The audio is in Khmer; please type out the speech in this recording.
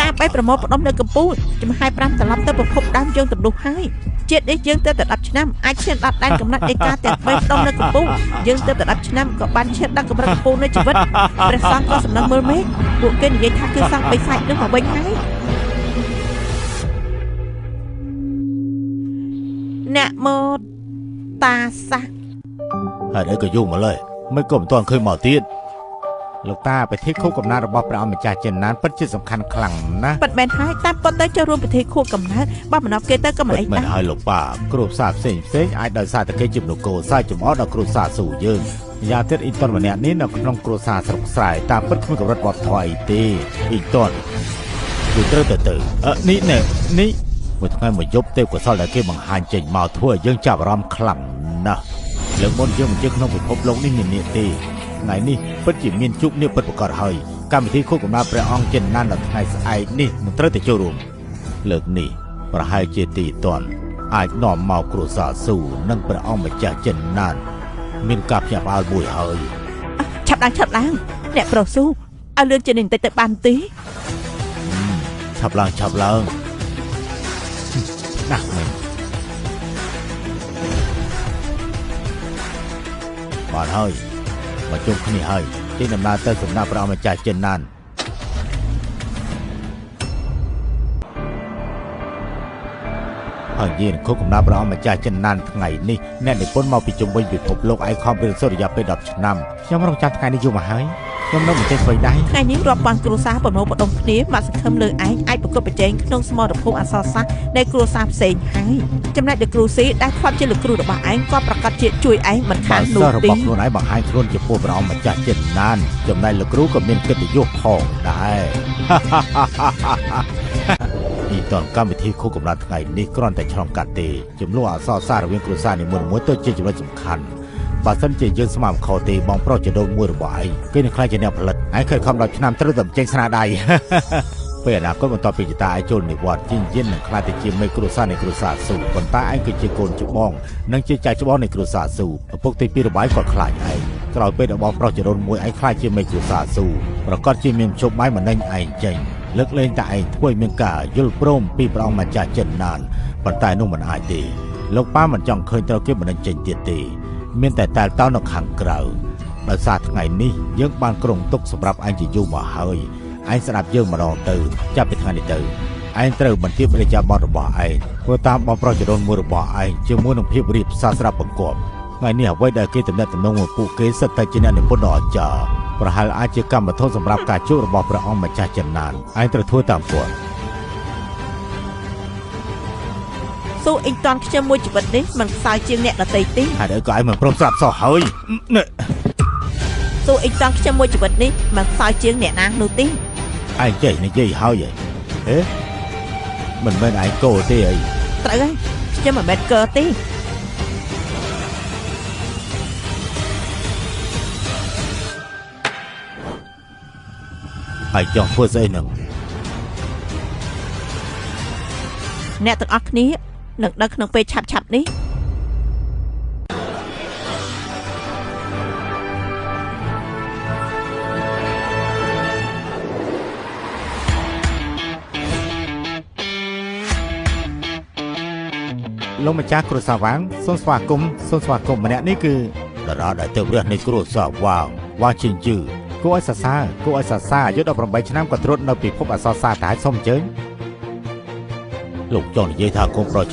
ការបែបប្រមូលផ្ដុំនៅកម្ពុជាចំហាយ5ត្រឡប់ទៅប្រភពដើមយើងទំនួលហើយជាតិនេះយើងទៅ10ឆ្នាំអាចឈានដល់ដែនកំណត់នៃការទាំង3ផ្ដុំនៅកម្ពុជាយើងទៅ10ឆ្នាំក៏បានឈានដល់កម្រិតកម្ពុជានៃជីវិតព្រះសង្ឃក៏សំណឹងមើលមេឃពួកគេនិយាយថាគឺសង្ឃបិសាចនឹងមកវិញហើយអ្នកមកតាសាហើយអីក៏យូរមកលើមិនក៏មិនទាន់ឃើញមកទៀតលោកតាពិធីខួបកំណើតរបស់ព្រះអង្គម្ចាស់ចិនណានពិតជាសំខាន់ខ្លាំងណាស់ពិតមែនហើយតាមពិតទៅចូលរួមពិធីខួបកំណើតបើមិនអបគេទៅក៏មិនអីដែរមិនហើយលោកប៉ាគ្រួសារផ្សេងអាចដោយសារតែគេជាមនុស្សគោសាយចំអកដល់គ្រួសារស៊ូយើងយ៉ាទៀតអ៊ីតុនម្នាក់នេះនៅក្នុងគ្រួសារស្រុកស្រែតាមពិតគ្មានកម្រិតវប្បធម៌អីទេអ៊ីតុនគឺត្រូវទៅនេះមួយថ្ងៃមួយយប់ទេពកោសលដែលគេបង្ហាញចេញមកធ្វើឲ្យយើងចាប់អារម្មណ៍ខ្លាំងណាស់លើកមុនយើងមិនជឿក្នុងពិភពលោកនេះមាននេះទេថ្ងៃនេះពិតជាមានជោគនេះពិតប្រាកដហើយកម្មវិធីខួបកំណើតព្រះអង្គចិនណាននៅថ្ងៃស្អែកនេះនឹងត្រូវតែចូលរួមលើកនេះប្រហែលជាទីទាន់អាចនាំមកគ្រួសារស៊ូនិងព្រះអង្គម្ចាស់ចិនណានមានការភ្ញាក់ផ្អើលមួយហើយឆាប់ឡើងអ្នកប្រុសស៊ូឲ្យលឿនជាងនេះបន្តិចទៅបានទេឆាប់ឡើងណាស់មែនបានហើយមកជុំគ្នាហើយចេញដំណើរទៅសំណាក់ព្រះអង្គម្ចាស់ចិនណានហើយយានខុសកំណើតព្រះអង្គម្ចាស់ចិនណានថ្ងៃនេះអ្នកនិពន្ធមកពីជុំវិញពិភពលោកឯខំពីសុរិយាពេល10ឆ្នាំខ្ញុំរងចាំថ្ងៃនេះយូរមកហើយខ្ញុំនៅមិនចេះធ្វើដែរថ្ងៃនេះរាប់ពាន់គ្រួសារប្រមូលផ្ដុំគ្នាមកសង្ឃឹមលើឯងអាចប្រកបប្រជែងក្នុងសមរភូមិអក្សរសាស្ត្រនៃគ្រួសារផ្សេងហើយចំណែកលោកគ្រូស៊ីដែលខ្វាប់ជាលោកគ្រូរបស់ឯងក៏ប្រកាសជាជួយឯងមិនខាននោះទេរបស់ខ្លួនឯងបង្ហាញខ្លួនចំពោះព្រះអង្គម្ចាស់ចិនណានចំណែកលោកគ្រូក៏មានកិត្តិយសផងដែរពីតនកម្មវិធីខួបកំណើតថ្ងៃនេះគ្រាន់តែឆ្លងកាត់ទេចំនួនអក្សរសាស្ត្ររវាងគ្រួសារនីមួយៗទៅជាចំណុចសំខាន់បើសិនជាយើងស្មានខុសទេបងប្រុសចដូនមួយរបស់ឯងគេនឹងខ្លាចជាអ្នកផលិតឯងខិតខំ10ឆ្នាំត្រូវតែបញ្ចេញស្នាដៃពេលអនាគតបន្តពីចតាឯងចូលនិវត្តន៍ជានឹងខ្លាចទៅជាមេគ្រួសារនៃគ្រួសារស៊ូប៉ុន្តែឯងគឺជាកូនច្បងនិងជាចៅច្បងនៃគ្រួសារស៊ូឪពុកទី2របស់ឯងក៏ខ្លាចឯងក្រោយពេលដែលបងប្រុសចដូនមួយឯងខ្លាចជាមេគ្រួសារស៊ូប្រកាសជាមានជោគបាយមិនដេញឯងចេញលើកលែងតែឯងធ្វើឲ្យមានការយល់ព្រមពីព្រះអង្គម្ចាស់ចិនណានប៉ុន្តែនោះមិនអាចទេលោកប៉ាមិនចង់ឃើញត្រូវគេបណ្ដេញចេញទៀតទេមានតែតែតើនៅខាងក្រៅដោយសារថ្ងៃនេះយើងបានក្រុងទុកសម្រាប់ឯងជាយូរមកហើយឯងស្ដាប់យើងម្ដងទៅចាប់ពីថ្ងៃនេះទៅឯងត្រូវបន្ទាបព្រះជាបទរបស់ឯងធ្វើតាមបងប្រុសចដូនមួយរបស់ឯងជាមួយនឹងភាពរៀបសារស្រាប់បង្គាប់ថ្ងៃនេះអ្វីដែលគេតំណែងមកពួកគេសិតតែជាអ្នកនិពន្ធដ៏អស្ចារ្យប្រហែលអាចជាកម្មវិធីសម្រាប់ការជួបរបស់ព្រះអង្គម្ចាស់ចិនណានឯងត្រូវធ្វើតាមគាត់ស៊ូអ៊ីតនខ្ញុំមួយជីវិតនេះមិនខ្សោយជាងអ្នកដទៃទេហើយក៏ឯងមិនព្រមស្រាប់សោះហើយស៊ូអ៊ីតនខ្ញុំមួយជីវិតនេះមិនខ្សោយជាងអ្នកណានោះទេឯងចេះនិយាយហើយហេមិនមែនឯងកោទេអីត្រូវហើយខ្ញុំមិនមែនកោទេឯងចង់ធ្វើស្អីនឹងអ្នកទាំងអស់គ្នានឹងដឹងក្នុងពេលឆាប់នេះលោកម្ចាស់គ្រួសារវាងសូមស្វាគមន៍ម្នាក់នេះគឺតារាដែលទៅរះនៃគ្រួសារវាងជាងជឺគួរឲ្យសរសើរអាយុ18ឆ្នាំក៏ត្រួតនៅពិភពអក្សរសាស្ត្រតែសូមអញ្ជើញលោកចង់និយាយថាកូនប្រុស